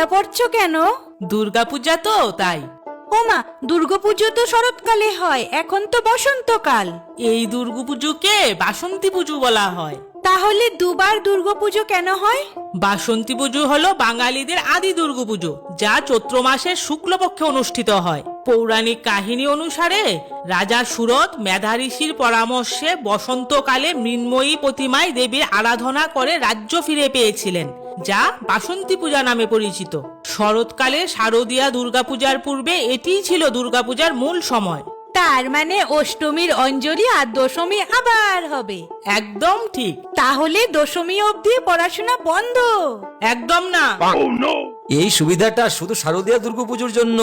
শাড়িটা পরছো কেন? দুর্গাপূজা তো তাই। ওমা, দুর্গাপুজো তো শরৎকালে হয়, এখন তো বসন্তকাল। এই দুর্গাপুজোকে বাসন্তী পুজো বলা হয়। তাহলে দুবার দুর্গাপুজো কেন হয়? বাসন্তী পুজো হলো বাঙালিদের আদি দুর্গাপুজো, যা চৈত্র মাসের শুক্লপক্ষে অনুষ্ঠিত হয়। পৌরাণিক কাহিনী অনুসারে রাজা সুরত মেধা ঋষির পরামর্শে বসন্তকালে মৃন্ময়ী প্রতিমায় দেবীর আরাধনা করে রাজ্য ফিরে পেয়েছিলেন, যা বাসন্তী পূজা নামে পরিচিত। শরৎকালে শারদীয়া দুর্গাপূজার পূর্বে এটিই ছিল দুর্গাপূজার মূল সময়। তার মানে অষ্টমীর অঞ্জলি আর দশমী আবার হবে। একদম ঠিক। তাহলে দশমী অবধি পড়াশোনা বন্ধ? একদম না। এই সুবিধাটা শুধু শারদীয়া দুর্গাপুজোর জন্য।